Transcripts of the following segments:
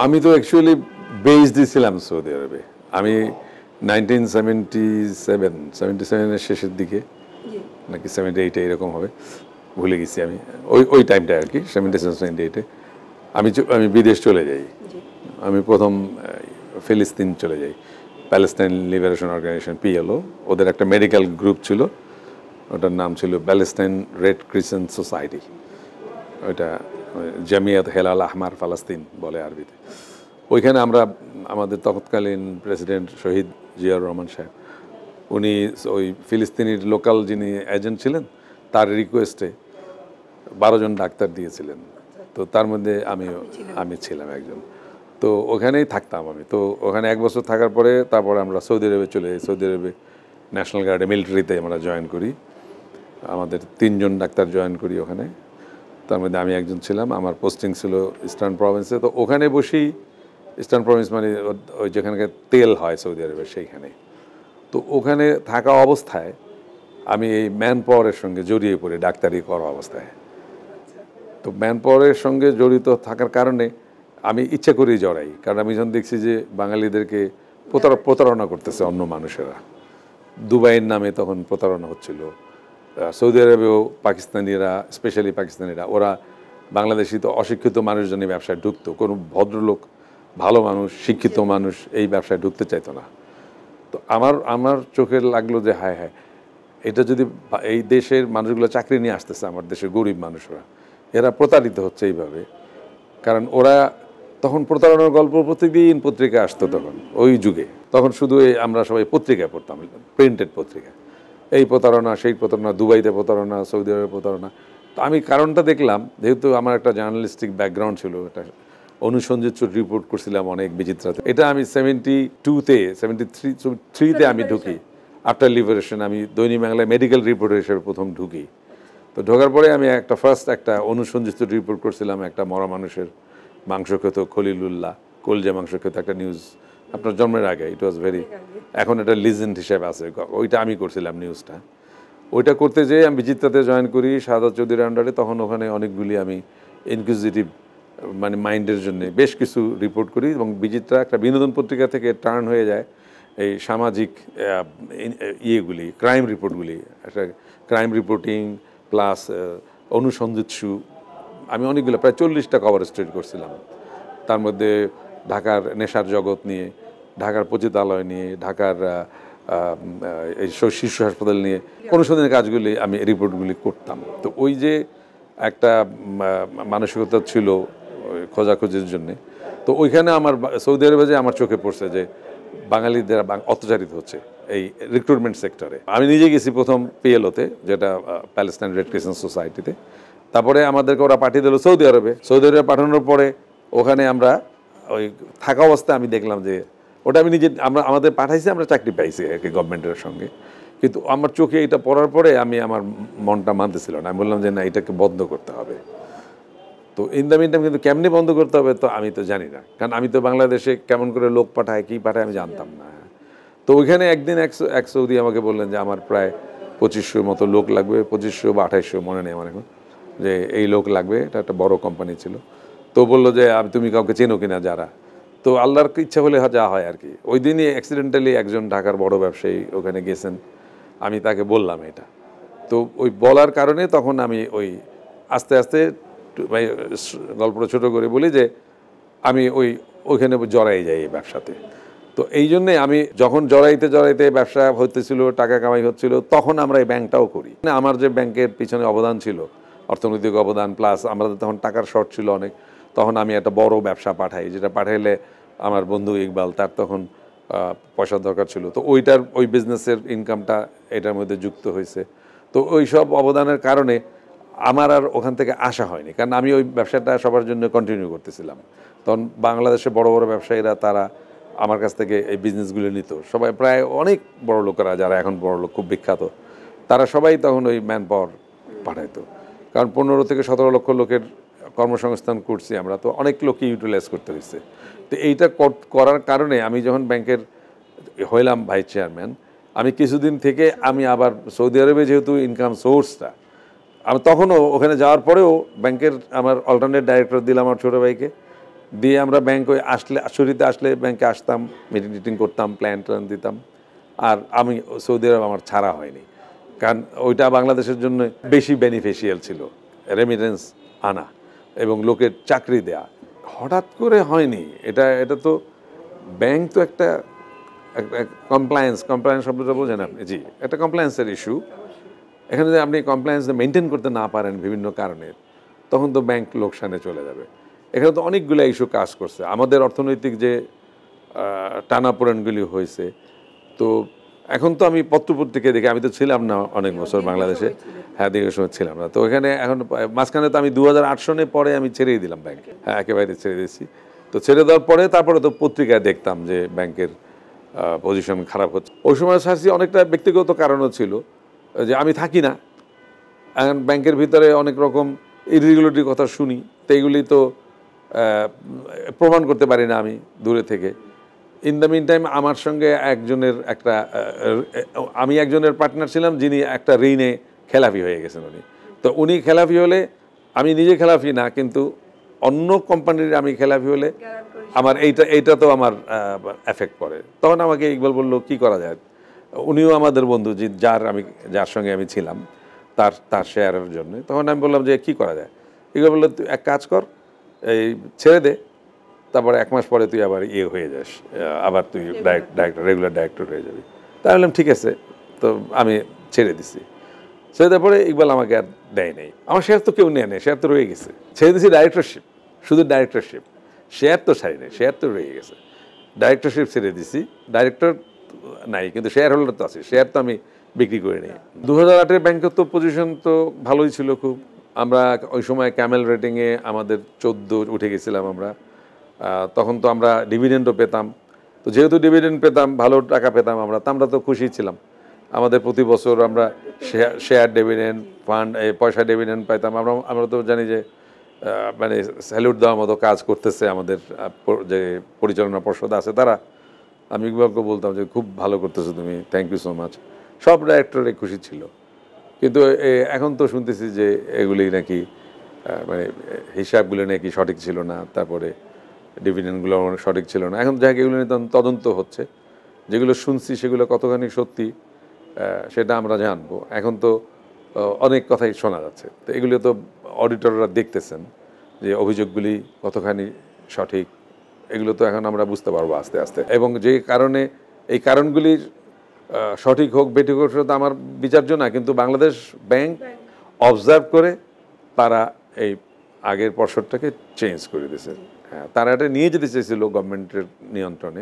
আমি তো actually based ছিলাম সৌদি আরবে। আমি 1977 এর শেষের দিকে নাকি 78 এরকম হবে, ভুলে গেছি আমি। ওই টাইমটা আর কি, 77-78-এ আমি বিদেশ চলে যাই। আমি প্রথম ফিলিস্তিন চলে যাই, প্যালেস্টাইন লিবারেশন অর্গানাইজেশন, পিএলও। ওদের একটা মেডিকেল গ্রুপ ছিল, ওটার নাম ছিল প্যালেস্টাইন রেড ক্রিসেন্ট সোসাইটি। ওইটা জামিয়াত হেলাল আহমার ফালাস্তিন বলে আরবিতে। ওইখানে আমরা, আমাদের তৎকালীন প্রেসিডেন্ট শহীদ জিয়াউর রহমান সাহেব, উনি ওই ফিলিস্তিনির লোকাল যিনি এজেন্ট ছিলেন, তার রিকোয়েস্টে 12 জন ডাক্তার দিয়েছিলেন। তো তার মধ্যে আমি ছিলাম একজন। তো ওখানেই থাকতাম আমি। তো ওখানে 1 বছর থাকার পরে তারপরে আমরা সৌদি আরবে চলে যাই। সৌদি আরবে ন্যাশনাল গার্ডে, মিলিটারিতে আমরা জয়েন করি। আমাদের 3 জন ডাক্তার জয়েন করি ওখানে। তার মধ্যে আমি একজন ছিলাম। আমার পোস্টিং ছিল ইস্টার্ন প্রভিন্সে। তো ওখানে বসেই, ইস্টার্ন প্রভিন্স মানে ওই যেখানকার তেল হয় সৌদি আরবে, সেইখানে। তো ওখানে থাকা অবস্থায় আমি এই ম্যান পাওয়ারের সঙ্গে জড়িয়ে পড়ি, ডাক্তারি করা অবস্থায়। তো ম্যান পাওয়ারের সঙ্গে জড়িত থাকার কারণে আমি ইচ্ছা করেই জড়াই, কারণ আমি যখন দেখছি যে বাঙালিদেরকে প্রতারণা করতেছে অন্য মানুষেরা। দুবাইয়ের নামে তখন প্রতারণা হচ্ছিল। সৌদি আরবেও পাকিস্তানিরা, স্পেশালি পাকিস্তানিরা, ওরা বাংলাদেশি তো অশিক্ষিত মানুষজনই ব্যবসায় ঢুকতো। কোনো ভদ্রলোক, ভালো মানুষ, শিক্ষিত মানুষ এই ব্যবসায় ঢুকতে চাইতো না। তো আমার চোখে লাগলো যে হায় হায়, এটা যদি এই দেশের মানুষগুলো চাকরি নিয়ে আসতেছে, আমার দেশের গরিব মানুষরা, এরা প্রতারিত হচ্ছে এইভাবে। কারণ ওরা তখন প্রতারণার গল্প প্রতিদিন পত্রিকা আসতো তখন, ওই যুগে। তখন শুধু আমরা সবাই পত্রিকায় পড়তাম, প্রিন্টেড পত্রিকা। এই প্রতারণা, সেই প্রতারণা, দুবাইতে প্রতারণা, সৌদি আরবে প্রতারণা। তো আমি কারণটা দেখলাম, যেহেতু আমার একটা জার্নালিস্টিক ব্যাকগ্রাউন্ড ছিল, এটা অনুসন্ধিৎসু রিপোর্ট করছিলাম অনেক বিচিত্রাতে। এটা আমি 73-তে আমি ঢুকি। আফটার লিবারেশন আমি দৈনিক বাংলায় মেডিকেল রিপোর্টার হিসেবে প্রথম ঢুকি। তো ঢোকার পরে আমি একটা অনুসন্ধিৎসু রিপোর্ট করছিলাম, একটা মরা মানুষের মাংস খেত খলিলুল্লাহ, কলজা মাংস খেত, একটা নিউজ আপনার জন্মের আগে। ইট ওয়াজ ভেরি, এখন এটা লিজেন্ড হিসেবে আছে। ওইটা আমি করছিলাম নিউজটা। ওইটা করতে যেয়ে আমি বিচিত্রাতে জয়েন করি শাহাদাত চৌধুরীর আন্ডারে। তখন ওখানে অনেকগুলি আমি ইনকুইজিটিভ মানে মাইন্ডের জন্য বেশ কিছু রিপোর্ট করি, এবং বিচিত্রা একটা বিনোদন পত্রিকা থেকে টার্ন হয়ে যায় এই সামাজিক ইয়েগুলি, ক্রাইম রিপোর্টগুলি, একটা ক্রাইম রিপোর্টিং প্লাস অনুসন্ধিৎসু। আমি অনেকগুলো, প্রায় 40টা কভার স্টোরি করছিলাম। তার মধ্যে ঢাকার নেশার জগৎ নিয়ে, ঢাকার পতিতালয় নিয়ে, ঢাকার এই শিশু হাসপাতাল নিয়ে অনুসন্ধানের কাজগুলি, আমি রিপোর্টগুলি করতাম। তো ওই যে একটা মানসিকতা ছিল খোঁজাখুঁজির জন্যে। তো ওইখানে আমার সৌদি আরবে যে আমার চোখে পড়ছে যে বাঙালিদের অত্যাচারিত হচ্ছে এই রিক্রুটমেন্ট সেক্টরে। আমি নিজে গেছি প্রথম পিএলওতে, যেটা প্যালেস্টাইন রেড ক্রিসেন্ট সোসাইটিতে। তারপরে আমাদেরকে ওরা পাঠিয়ে দিল সৌদি আরবে। সৌদি আরবে পাঠানোর পরে ওখানে আমরা ওই থাকা অবস্থায় আমি দেখলাম যে ওটা আমি নিজে, আমাদের পাঠাইছি, আমরা চাকরি পাইছি আর কি গভর্নমেন্টের সঙ্গে। কিন্তু আমার চোখে এটা পড়ার পরে আমার মনটা মানতেছিল না। আমি বললাম যে না, এটাকে বন্ধ করতে হবে। তো ইন দ্য মিন টাইম কিন্তু কেমনি বন্ধ করতে হবে তো আমি তো জানি না, কারণ আমি তো বাংলাদেশে কেমন করে লোক পাঠায়, কী পাঠায় আমি জানতাম না। তো ওইখানে একদিন এক সৌদি আমাকে বললেন যে আমার প্রায় 2500 মতো লোক লাগবে, 2500 বা 2800 মনে নেই আমার এখন, যে এই লোক লাগবে। এটা একটা বড় কোম্পানি ছিল। তো বললো যে তুমি কাউকে চেনো কিনা যারা। তো আল্লাহর ইচ্ছা হলে যা হয় আর কি। ওই দিনই অ্যাক্সিডেন্টালি একজন ঢাকার বড় ব্যবসায়ী ওখানে গেছেন, আমি তাকে বললাম এটা। তো ওই বলার কারণে তখন আমি ওই আস্তে আস্তে গল্পটা ছোটো করে বলি যে আমি ওইখানে জড়াই যাই এই ব্যবসাতে। তো এই জন্যে আমি যখন জড়াইতে ব্যবসা হতেছিল, টাকা কামাই হচ্ছিল, তখন আমরা এই ব্যাংকটাও করি। আমার যে ব্যাংকের পিছনে অবদান ছিল, অর্থনৈতিক অবদান প্লাস আমাদের তখন টাকার শর্ট ছিল অনেক, তখন আমি একটা বড় ব্যবসা পাঠাই, যেটা পাঠাইলে আমার বন্ধু ইকবাল, তার তখন পয়সার দরকার ছিল। তো ওই বিজনেসের ইনকামটা এটার মধ্যে যুক্ত হয়েছে। তো ওই সব অবদানের কারণে আমার আর ওখান থেকে আসা হয়নি, কারণ আমি ওই ব্যবসাটা সবার জন্য কন্টিনিউ করতেছিলাম। তখন বাংলাদেশে বড় বড় ব্যবসায়ীরা তারা আমার কাছ থেকে এই বিজনেসগুলো নিত। সবাই প্রায় অনেক বড় লোকেরা, যারা এখন বড় লোক খুব বিখ্যাত, তারা সবাই তখন ওই ম্যান পাওয়ার পাঠাইতো। কারণ 15 থেকে 17 লক্ষ লোকের কর্মসংস্থান করছি আমরা, তো অনেক লোকই ইউটিলাইজ করতে হয়েছে। তো এইটা করার কারণে আমি যখন ব্যাংকের হইলাম ভাইস চেয়ারম্যান, আমি কিছুদিন থেকে আমি আবার সৌদি আরবে যেহেতু ইনকাম সোর্সটা, আমি তখনও ওখানে যাওয়ার পরেও ব্যাংকের আমার অল্টারনেট ডাইরেক্টর দিলাম আমার ছোটো ভাইকে, দিয়ে আমরা ব্যাংক আসলে শুরুতে আসলে ব্যাংকে আসতাম, মিটিং টিটিং করতাম, প্ল্যান ট্যান দিতাম। আর আমি সৌদি আরব আমার ছাড়া হয়নি, কারণ ওইটা বাংলাদেশের জন্য বেশি বেনিফিশিয়াল ছিল, রেমিটেন্স আনা এবং লোকের চাকরি দেয়া। হঠাৎ করে হয়নি এটা। এটা তো ব্যাংক তো একটা কমপ্লায়েন্স শব্দটা বোঝেন আপনি? জি, একটা কমপ্লায়েন্সের ইস্যু। এখানে যদি আপনি কমপ্লায়েন্স মেনটেন করতে না পারেন বিভিন্ন কারণে, তখন তো ব্যাংক লোকসানে চলে যাবে। এখানে তো অনেকগুলো ইস্যু কাজ করছে। আমাদের অর্থনৈতিক যে টানাপোড়েনগুলি হয়েছে, তো এখন তো আমি পত্রপত্রিকায় দেখি, আমি তো ছিলাম না অনেক বছর বাংলাদেশে। হ্যাঁ, দীর্ঘ সময় ছিলাম না। তো এখানে এখন মাঝখানে তো আমি 2008 সনে পরে আমি ছেড়েই দিলাম ব্যাংকে। হ্যাঁ, একেবারে ছেড়ে দিয়েছি। তো ছেড়ে দেওয়ার পরে তারপরে তো পত্রিকায় দেখতাম যে ব্যাংকের পজিশন খারাপ হচ্ছে। ওই সময় ছাড়ছি অনেকটা ব্যক্তিগত কারণও ছিল, যে আমি থাকি না এখন ব্যাংকের ভিতরে, অনেক রকম ইরেগুলারিটির কথা শুনি, তো এইগুলি তো প্রমাণ করতে পারি না আমি দূরে থেকে। ইন দ্য মিন টাইম আমার সঙ্গে আমি একজনের পার্টনার ছিলাম যিনি একটা ঋণে খেলাফি হয়ে গেছেন উনি। তো উনি খেলাফি হলে, আমি নিজে খেলাফি না কিন্তু অন্য কোম্পানির আমি খেলাফি হলে আমার এইটা তো আমার এফেক্ট পড়ে। তখন আমাকে ইকবাল বললো কী করা যায়। উনিও আমাদের বন্ধু, যার সঙ্গে আমি ছিলাম তার শেয়ারের জন্য। তখন আমি বললাম যে কী করা যায়। ইকবাল বললো তুই এক কাজ কর, এই ছেড়ে দে, তারপরে 1 মাস পরে তুই আবার হয়ে যাস, আবার তুই রেগুলার ডাইরেক্টর হয়ে যাবি। তাই বললাম ঠিক আছে। তো আমি ছেড়ে দিছি। ছেড়ে দেওয়ার পরে ইকবাল আমাকে আর দেয় নেই। আমার শেয়ার তো কেউ নেয় নেই, শেয়ার তো রয়ে গেছে। ছেড়ে দিয়েছি ডাইরেক্টরশিপ, শুধু ডাইরেক্টরশিপ, শেয়ার তো ছাড়ি নেই, শেয়ার তো রয়ে গেছে। ডাইরেক্টরশিপ ছেড়ে দিছি, ডাইরেক্টর নাই কিন্তু শেয়ার হোল্ডার তো আছে, শেয়ার তো আমি বিক্রি করে নিই। 2008-এর ব্যাংকের তো পজিশন তো ভালোই ছিল খুব। আমরা ওই সময় ক্যামেল রেটিংয়ে আমাদের 14 উঠে গেছিলাম আমরা। তখন তো আমরা ডিভিডেন্ডও পেতাম। তো যেহেতু ডিভিডেন্ড পেতাম, ভালো টাকা পেতাম আমরা তো খুশি ছিলাম। আমাদের প্রতি বছর আমরা শেয়ার ডিভিডেন্ড, ফান্ড, পয়সা ডিভিডেন্ড পাইতাম। আমরা তো জানি যে মানে স্যালুট দেওয়ার মতো কাজ করতেছে আমাদের যে পরিচালনা পর্ষদ আছে তারা। আমি ইকবালকে বলতাম যে খুব ভালো করতেছো তুমি, থ্যাংক ইউ সো মাচ। সব ডাইরেক্টরে খুশি ছিল। কিন্তু এখন তো শুনতেছি যে এগুলি নাকি মানে হিসাবগুলো নাকি সঠিক ছিল না, তারপরে ডিভিডেন্ডগুলো সঠিক ছিল না। এখন যাক এগুলো নিয়ে তদন্ত হচ্ছে, যেগুলো শুনছি সেগুলো কতখানি সত্যি সেটা আমরা জানবো। এখন তো অনেক কথাই শোনা যাচ্ছে, তো এগুলো তো অডিটররা দেখতেছেন যে অভিযোগগুলি কতখানি সঠিক, এগুলো তো এখন আমরা বুঝতে পারবো আস্তে আস্তে। এবং যে কারণে এই কারণগুলির সঠিক হোক বেঠিক হোক সেটা আমার বিচার্য না, কিন্তু বাংলাদেশ ব্যাংক অবজার্ভ করে তারা এই আগের পর্ষদটাকে চেঞ্জ করে দিয়েছে। হ্যাঁ, তারা এটা নিয়ে যেতে চেয়েছিল গভর্নমেন্টের নিয়ন্ত্রণে,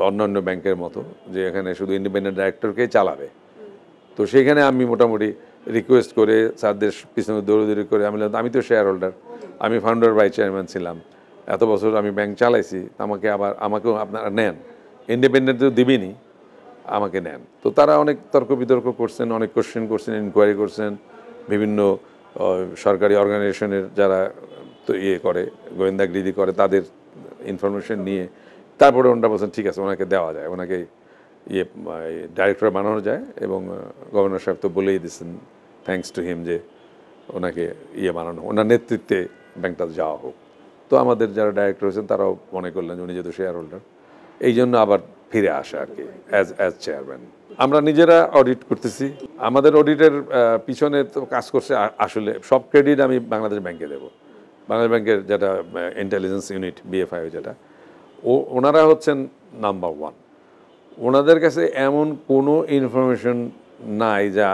অন্যান্য ব্যাংকের মতো, যে এখানে শুধু ইন্ডিপেন্ডেন্ট ডাইরেক্টরকেই চালাবে। তো সেইখানে আমি মোটামুটি রিকোয়েস্ট করে স্যারদের পিছনে দৌড়দৌড়ি করে আমি তো শেয়ার হোল্ডার, আমি ফাউন্ডার ভাইস চেয়ারম্যান ছিলাম, এত বছর আমি ব্যাংক চালাইছি, আমাকেও আপনারা নেন, ইন্ডিপেন্ডেন্ট তো দিবেনি, আমাকে নেন। তো তারা অনেক তর্ক বিতর্ক করছেন, অনেক কোশ্চেন করছেন, ইনকোয়ারি করছেন, বিভিন্ন সরকারি অর্গানাইজেশনের যারা তো করে গোয়েন্দাগিরি করে তাদের ইনফরমেশন নিয়ে তারপরে ওনারা বলছেন ঠিক আছে ওনাকে দেওয়া যায়, ওনাকে ডাইরেক্টর বানানো যায়। এবং গভর্নর সাহেব তো বলেই দিচ্ছেন থ্যাঙ্কস টু হিম যে ওনাকে বানানো, ওনার নেতৃত্বে ব্যাংকটা যাওয়া হোক। তো আমাদের যারা ডাইরেক্টর হয়েছেন তারাও মনে করলেন উনি যেহেতু শেয়ার হোল্ডার, এই জন্য আবার ফিরে আসে আর কি অ্যাজ চেয়ারম্যান। আমরা নিজেরা অডিট করতেছি। আমাদের অডিটের পিছনে তো কাজ করছে, আসলে সব ক্রেডিট আমি বাংলাদেশ ব্যাংকে দেবো। বাংলাদেশ ব্যাংকের যেটা ইন্টেলিজেন্স ইউনিট BFI যেটা, ওনারা হচ্ছেন নাম্বার 1। ওনাদের কাছে এমন কোনো ইনফরমেশন নাই যা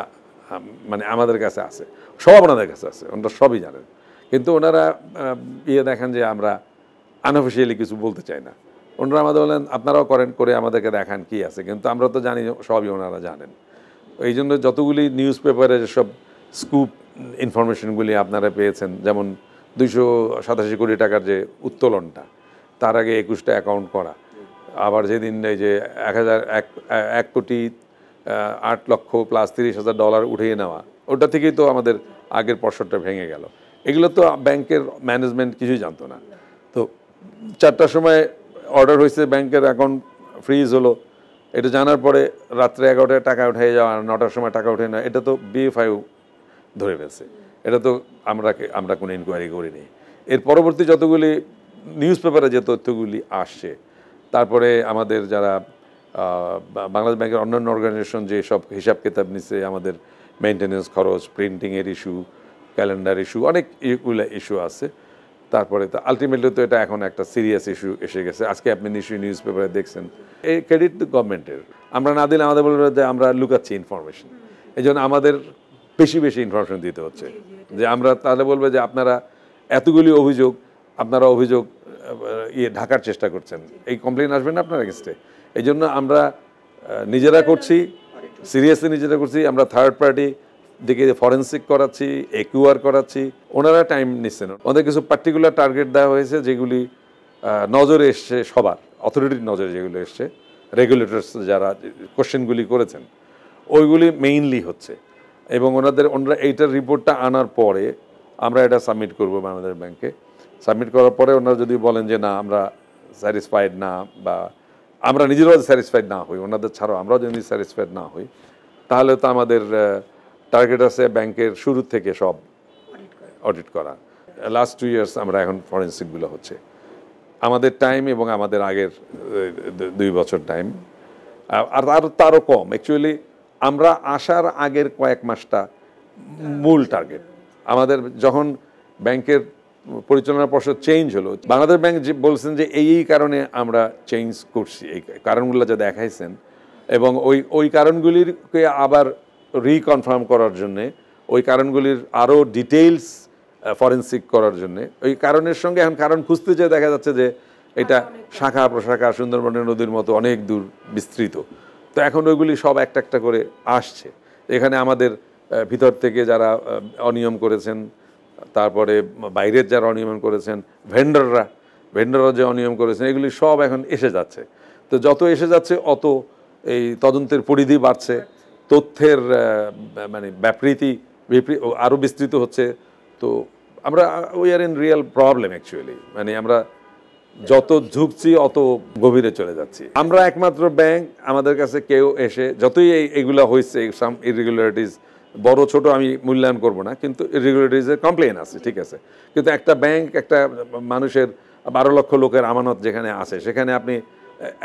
মানে আমাদের কাছে আছে, সব ওনাদের কাছে আছে, ওনারা সবই জানেন। কিন্তু ওনারা দেখেন যে আমরা আনঅফিসিয়ালি কিছু বলতে চাই না। ওনারা আমাদের বলেন আপনারাও করে আমাদেরকে দেখান কি আছে, কিন্তু আমরা তো জানি সবই ওনারা জানেন। এই জন্য যতগুলি নিউজ পেপারে যেসব স্কুপ ইনফরমেশনগুলি আপনারা পেয়েছেন, যেমন 287 কোটি টাকার যে উত্তোলনটা, তার আগে 21টা অ্যাকাউন্ট করা, আবার যেদিন এই যে 1 কোটি 8 লক্ষ প্লাস $30,000 উঠিয়ে নেওয়া, ওটা থেকেই তো আমাদের আগের পর্ষদটা ভেঙে গেল। এগুলো তো ব্যাংকের ম্যানেজমেন্ট কিছুই জানতো না। তো 4টার সময় অর্ডার হয়েছে, ব্যাংকের অ্যাকাউন্ট ফ্রিজ হলো, এটা জানার পরে রাত্রে 11টায় টাকা উঠে যাওয়া, 9টার সময় টাকা উঠে নেওয়া, এটা তো BFI ধরে ফেলছে। এটা তো আমরা কোনো ইনকোয়ারি করিনি। এর পরবর্তী যতগুলি নিউজ পেপারে যে তথ্যগুলি আসছে, তারপরে আমাদের যারা বাংলাদেশ ব্যাংকের অন্যান্য অর্গানাইজেশন যে সব হিসাব কিতাব নিচ্ছে, আমাদের মেনটেন্যান্স খরচ, প্রিন্টিংয়ের ইস্যু, ক্যালেন্ডার ইস্যু, অনেক ইস্যু আছে। তারপরে তো আলটিমেটলি তো এটা এখন একটা সিরিয়াস ইস্যু এসে গেছে। আজকে আপনি নিশ্চয়ই নিউজ পেপারে দেখছেন। এই ক্রেডিট গভর্নমেন্টের, আমরা না দিলে আমাদের বলবে যে আমরা লুকাচ্ছি ইনফরমেশন, এই জন্য আমাদের বেশি বেশি ইনফরমেশন দিতে হচ্ছে। যে আমরা তাহলে বলবে যে আপনারা এতগুলি অভিযোগ, আপনারা অভিযোগ ঢাকার চেষ্টা করছেন, এই কমপ্লেন আসবে না আপনার এগেনস্টে। এই জন্য আমরা নিজেরা করছি, সিরিয়াসলি নিজেরা করছি। আমরা থার্ড পার্টি দিকে ফরেন্সিক করাচ্ছি, একিউআর করাচ্ছি, ওনারা টাইম নিচ্ছেন। ওদের কিছু পার্টিকুলার টার্গেট দেওয়া হয়েছে যেগুলি নজরে এসছে, সবার অথরিটির নজরে যেগুলো এসছে, রেগুলেটরস যারা কোশ্চেনগুলি করেছেন ওইগুলি মেইনলি হচ্ছে। এবং ওনারা এইটার রিপোর্টটা আনার পরে আমরা এটা সাবমিট করব বাংলাদেশ ব্যাংকে। সাবমিট করার পরে ওনারা যদি বলেন যে না আমরা স্যাটিসফাইড না, বা আমরা নিজেরাও স্যাটিসফাইড না হই, ওনাদের ছাড়াও আমরাও যদি স্যাটিসফাইড না হই, তাহলে তো আমাদের টার্গেট আছে ব্যাংকের শুরু থেকে সব অডিট করা। লাস্ট 2 ইয়ার্স আমরা এখন ফরেন্সিকগুলো হচ্ছে আমাদের টাইম, এবং আমাদের আগের 2 বছর টাইম, আর তারও কম। অ্যাকচুয়ালি আমরা আসার আগের কয়েক মাসটা মূল টার্গেট আমাদের। যখন ব্যাংকের পরিচালনা পর্ষদ চেঞ্জ হলো, বাংলাদেশ ব্যাংক যে বলছেন যে এই কারণে আমরা চেঞ্জ করছি, এই কারণগুলো যা দেখাইছেন, এবং ওই কারণগুলিকে আবার রিকনফার্ম করার জন্যে, ওই কারণগুলির আরও ডিটেইলস ফরেন্সিক করার জন্যে, ওই কারণের সঙ্গে এখন কারণ খুঁজতে যেয়ে দেখা যাচ্ছে যে এটা শাখা প্রশাখা সুন্দরবনের নদীর মতো অনেক দূর বিস্তৃত। তো এখন ওইগুলি সব একটা একটা করে আসছে। এখানে আমাদের ভিতর থেকে যারা অনিয়ম করেছেন, তারপরে বাইরের যারা অনিয়ম করেছেন, ভেন্ডররা যে অনিয়ম করেছেন, এগুলি সব এখন এসে যাচ্ছে। তো যত এসে যাচ্ছে অত এই তদন্তের পরিধি বাড়ছে, তথ্যের মানে ব্যাপৃতি আরও বিস্তৃত হচ্ছে। তো আমরা we are in real problem actually. মানে আমরা যত ঝুঁকছি অত গভীরে চলে যাচ্ছি। আমরা একমাত্র ব্যাংক, আমাদের কাছে কেউ এসে যতই এইগুলো হয়েছে, সাম ইরেগুলারিটিস, বড় ছোট আমি মূল্যায়ন করব না, কিন্তু ইরেগুলারিটিসের কমপ্লেন আছে, ঠিক আছে। কিন্তু একটা ব্যাংক, একটা মানুষের 12 লক্ষ লোকের আমানত যেখানে আছে, সেখানে আপনি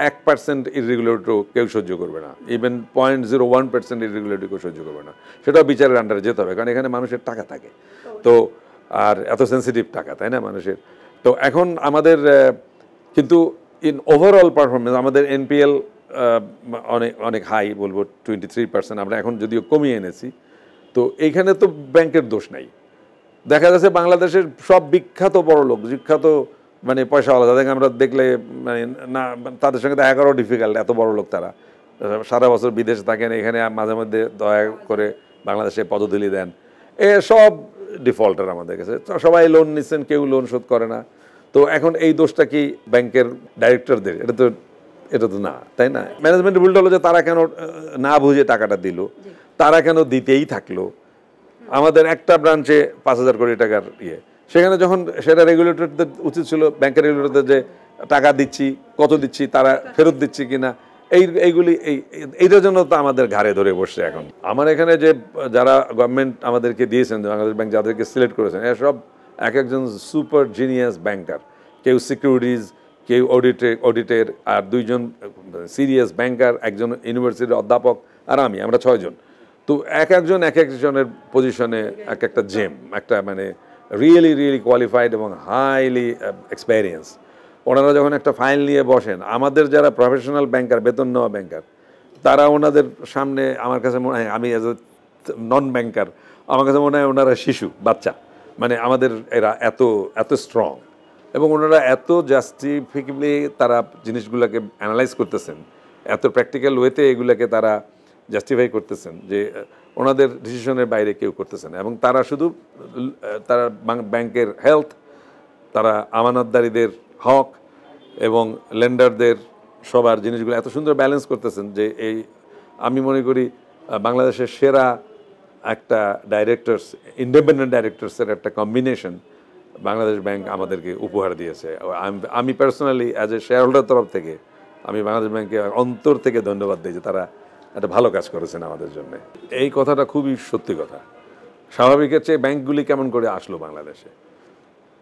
1% ইরেগুলারিটিও কেউ সহ্য করবে না, ইভেন 0.01% ইরেগুলারিটি কেউ সহ্য করবে না। সেটাও বিচারের আন্ডারে যেতে হবে, কারণ এখানে মানুষের টাকা থাকে, তো আর এত সেন্সিটিভ টাকা, তাই না মানুষের। তো এখন আমাদের কিন্তু ইন ওভারঅল পারফরমেন্স আমাদের এনপিএল অনেক হাই, বলবো 23%। আমরা এখন যদিও কমিয়ে এনেছি, তো এইখানে তো ব্যাংকের দোষ নাই। দেখা যাচ্ছে বাংলাদেশের সব বিখ্যাত বড় লোক, বিখ্যাত মানে পয়সাওয়ালা, তাদেরকে আমরা দেখলে মানে না, তাদের সঙ্গে দেখা করাও ডিফিকাল্ট, এত বড় লোক তারা, সারা বছর বিদেশে থাকেন, এখানে মাঝে মধ্যে দয়া করে বাংলাদেশে পদধূলি দেন। সব ডিফল্টার আমাদের কাছে, সবাই লোন নিচ্ছেন, কেউ লোন শোধ করে না। তো এখন এই দোষটা কি ব্যাংকের ডাইরেক্টরদের? এটা তো না, তাই না? ম্যানেজমেন্ট ভুলটা হলো যে তারা কেন না বুঝে টাকাটা দিল, তারা কেন দিতেই থাকলো। আমাদের একটা ব্রাঞ্চে 5,000 কোটি টাকার সেখানে যখন সেটা রেগুলেটরদের উচিত ছিল, ব্যাংকের রেগুলেটরদের, যে টাকা দিচ্ছি, কত দিচ্ছি, তারা ফেরত দিচ্ছি কিনা, এইটার জন্য তো আমাদের ঘাড়ে ধরে বসছে এখন। আমার এখানে যে যারা গভর্নমেন্ট আমাদেরকে দিয়েছেন, বাংলাদেশ ব্যাংক যাদেরকে সিলেক্ট করেছেন, এসব এক একজন সুপার জিনিয়াস ব্যাংকার। কেউ সিকিউরিটিজ, কেউ অডিটের, আর 2 জন সিরিয়াস ব্যাংকার, একজন ইউনিভার্সিটির অধ্যাপক, আর আমরা 6 জন। তো এক একজনের পজিশনে একটা জেম, একটা মানে রিয়েলি কোয়ালিফাইড এবং হাইলি এক্সপেরিয়েন্স। ওনারা যখন একটা ফাইল নিয়ে বসেন, আমাদের যারা প্রফেশনাল ব্যাংকার, বেতন নেওয়া ব্যাংকার, তারা ওনাদের সামনে, আমার কাছে মনে হয়, আমি অ্যাজ এ নন ব্যাংকার, আমার কাছে মনে হয় ওনারা শিশু, বাচ্চা। মানে আমাদের এরা এত স্ট্রং, এবং ওনারা এত জাস্টিফিকেবলি তারা জিনিসগুলোকে অ্যানালাইজ করতেছেন, এত প্র্যাকটিক্যাল ওয়েতে এগুলোকে তারা জাস্টিফাই করতেছেন যে ওনাদের ডিসিশনের বাইরে কেউ করতেছে না। এবং তারা শুধু তারা ব্যাংকের হেলথ, তারা আমানতদারীদের হক এবং লেন্ডারদের সবার জিনিসগুলো এত সুন্দর ব্যালেন্স করতেছেন যে আমি মনে করি বাংলাদেশের সেরা একটা ডাইরেক্টরস, ইন্ডিপেন্ডেন্ট ডাইরেক্টরসের একটা কম্বিনেশন বাংলাদেশ ব্যাংক আমাদেরকে উপহার দিয়েছে। আমি personally as a share holder তরফ থেকে আমি বাংলাদেশ ব্যাংকে অন্তর থেকে ধন্যবাদ দিই যে তারা একটা ভালো কাজ করেছেন আমাদের জন্য। এই কথাটা খুবই সত্যি কথা। স্বাভাবিকের চেয়ে ব্যাংকগুলি কেমন করে আসলো বাংলাদেশে?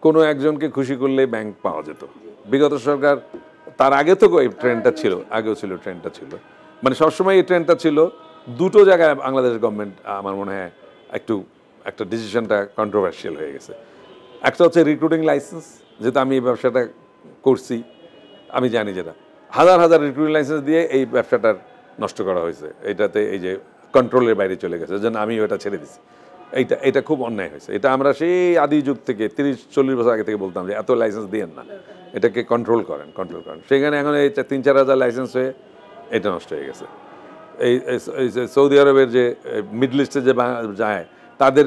কোনো একজনকে খুশি করলেই ব্যাংক পাওয়া যেত। বিগত সরকার, তার আগে তো এই ট্রেন্ডটা ছিল, আগেও ছিল ট্রেন্ডটা ছিল, মানে সবসময় এই ট্রেন্ডটা ছিল। দুটো জায়গায় বাংলাদেশ গভর্নমেন্ট আমার মনে হয় একটা ডিসিশনটা কন্ট্রোভার্সিয়াল হয়ে গেছে। একটা হচ্ছে রিক্রুটিং লাইসেন্স, যেহেতু আমি এই ব্যবসাটা করছি, আমি জানি যেটা হাজার হাজার রিক্রুটিং লাইসেন্স দিয়ে এই ব্যবসাটার নষ্ট করা হয়েছে। এইটাতে এই যে কন্ট্রোলের বাইরে চলে গেছে, যেন আমি ওটা ছেড়ে দিছি। এটা খুব অন্যায় হয়েছে। এটা আমরা সেই আদি যুগ থেকে 30-40 বছর আগে থেকে বলতাম যে এত লাইসেন্স দিয়েন না, এটাকে কন্ট্রোল করেন। সেখানে এখন এই 3-4 হাজার লাইসেন্স হয়ে এটা নষ্ট হয়ে গেছে। এই সৌদি আরবের যে মিডল ইস্টে যে যায়, তাদের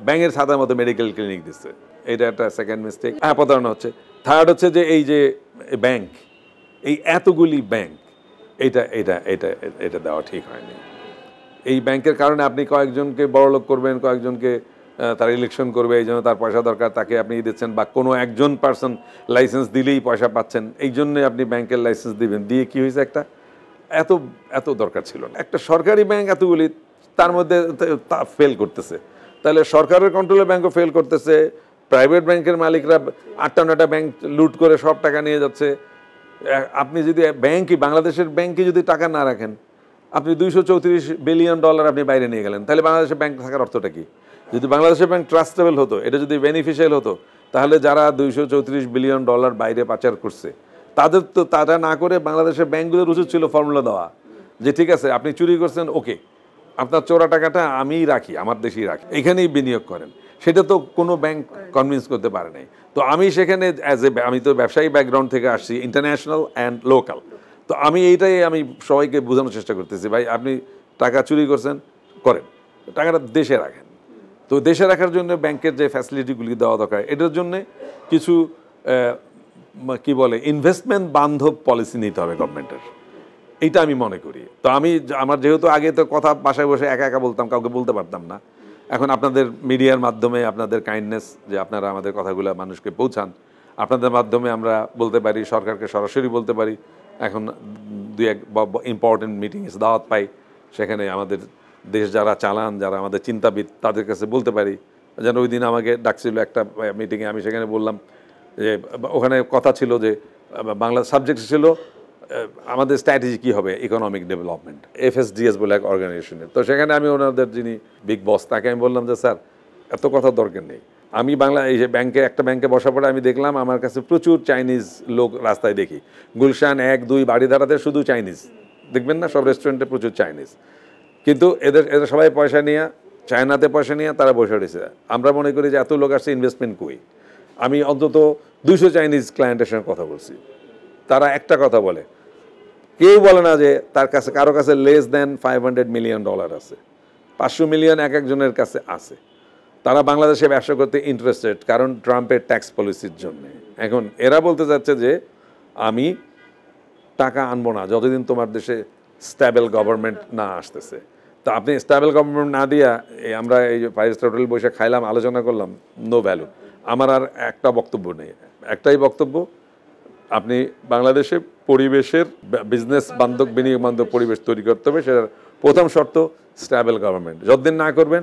ব্যাঙের ছাতার মতো মেডিকেল ক্লিনিক দিচ্ছে। এটা একটা সেকেন্ড মিস্টেক। প্রতারণা হচ্ছে। থার্ড হচ্ছে যে এই যে ব্যাংক, এই এতগুলি ব্যাংক, এটা এটা এটা এটা দেওয়া ঠিক হয়নি। এই ব্যাংকের কারণে আপনি কয়েকজনকে বড়লোক করবেন, কয়েকজনকে তার ইলেকশন করবে, এই জন্য তার পয়সা দরকার, তাকে আপনি দিচ্ছেন, বা কোনো একজন পার্সন লাইসেন্স দিলেই পয়সা পাচ্ছেন, এই জন্যে আপনি ব্যাংকের লাইসেন্স দিবেন। দিয়ে কি হয়েছে, একটা এত দরকার ছিল না। একটা সরকারি ব্যাংক এতগুলি, তার মধ্যে ফেল করতেছে। তাহলে সরকারের কন্ট্রোলে ব্যাংকও ফেল করতেছে, প্রাইভেট ব্যাংকের মালিকরা 8টা-9টা ব্যাংক লুট করে সব টাকা নিয়ে যাচ্ছে। আপনি যদি বাংলাদেশের ব্যাংকে যদি টাকা না রাখেন, আপনি $234 বিলিয়ন আপনি বাইরে নিয়ে গেলেন, তাহলে বাংলাদেশের ব্যাংক থাকার অর্থটা কি? যদি বাংলাদেশের ব্যাংক ট্রাস্টেবল হতো, এটা যদি বেনিফিশিয়াল হতো, তাহলে যারা $234 বিলিয়ন বাইরে পাচার করছে, তারা না করে বাংলাদেশের ব্যাংকগুলোর উচিত ছিল ফর্মুলা দেওয়া যে ঠিক আছে, আপনি চুরি করছেন, ওকে, আপনার চোরা টাকাটা আমিই রাখি, আমার দেশেই রাখি, এখানেই বিনিয়োগ করেন। সেটা তো কোনো ব্যাংক কনভিন্স করতে পারে নাই। তো আমি সেখানে আমি তো ব্যবসায়ী ব্যাকগ্রাউন্ড থেকে আসছি, ইন্টারন্যাশনাল অ্যান্ড লোকাল। তো এইটাই আমি সবাইকে বোঝানোর চেষ্টা করতেছি, ভাই আপনি টাকা চুরি করছেন, করেন, টাকাটা দেশে রাখেন। তো দেশে রাখার জন্য ব্যাংকের যে ফ্যাসিলিটিগুলি দেওয়া দরকার, এটার জন্য কিছু কি বলে ইনভেস্টমেন্ট বান্ধব পলিসি নিতে হবে গভর্নমেন্টের, এইটা আমি মনে করি। তো আমার যেহেতু আগে তো কথা বাসায় বসে একা একা বলতাম, কাউকে বলতে পারতাম না। এখন আপনাদের মিডিয়ার মাধ্যমে, আপনাদের কাইন্ডনেস, যে আপনারা আমাদের কথাগুলো মানুষকে পৌঁছান, আপনাদের মাধ্যমে আমরা বলতে পারি, সরকারকে সরাসরি বলতে পারি। এখন 2-1 ইম্পর্টেন্ট মিটিংয়ে দাওয়াত পাই, সেখানে আমাদের দেশ যারা চালান, যারা আমাদের চিন্তাবিদ, তাদের কাছে বলতে পারি। যেন ওই দিন আমাকে ডাকছিল একটা মিটিংয়ে, আমি সেখানে বললাম যে ওখানে কথা ছিল যে বাংলা সাবজেক্ট ছিল আমাদের স্ট্র্যাটেজি কী হবে ইকোনমিক ডেভেলপমেন্ট, FSDS বলে এক অর্গানাইজেশনের। তো সেখানে আমি ওনাদের যিনি বিগ বস, তাকে আমি বললাম যে স্যার, এত কথা দরকার নেই। আমি এই যে একটা ব্যাংকে বসা পড়ে আমি দেখলাম আমার কাছে প্রচুর চাইনিজ লোক রাস্তায় দেখি। গুলশান 1-2 বাড়িধারাতে শুধু চাইনিজ দেখবেন না, সব রেস্টুরেন্টে প্রচুর চাইনিজ। কিন্তু এদের সবাই পয়সা নিয়ে, চায়নাতে পয়সা নিয়ে তারা বসে রয়েছে। আমরা মনে করি যে এত লোক আসছে, ইনভেস্টমেন্ট কই? আমি অন্তত 200 চাইনিজ ক্লায়েন্টের সঙ্গে কথা বলছি, তারা একটা কথা বলে, কেউ বলে না যে তার কাছে কারো কাছে লেস দেন $500 মিলিয়ন আছে, 500 মিলিয়ন এক একজনের কাছে আছে। তারা বাংলাদেশে ব্যবসা করতে ইন্টারেস্টেড, কারণ ট্রাম্পের ট্যাক্স পলিসির জন্য। এখন এরা বলতে যাচ্ছে যে আমি টাকা আনবো না যতদিন তোমার দেশে স্ট্যাবল গভর্নমেন্ট না আসতেছে। তো আপনি স্ট্যাবল গভর্নমেন্ট না দিয়া আমরা এই 5 স্টার হোটেল বসে খাইলাম, আলোচনা করলাম, নো ভ্যালু। আমার আর একটা বক্তব্য নেই, একটাই বক্তব্য, আপনি বাংলাদেশে পরিবেশের বিজনেস বান্ধব, বিনিয়োগ বান্ধব পরিবেশ তৈরি করতে হবে। সেটার প্রথম শর্ত স্ট্যাবল গভর্নমেন্ট। যতদিন না করবেন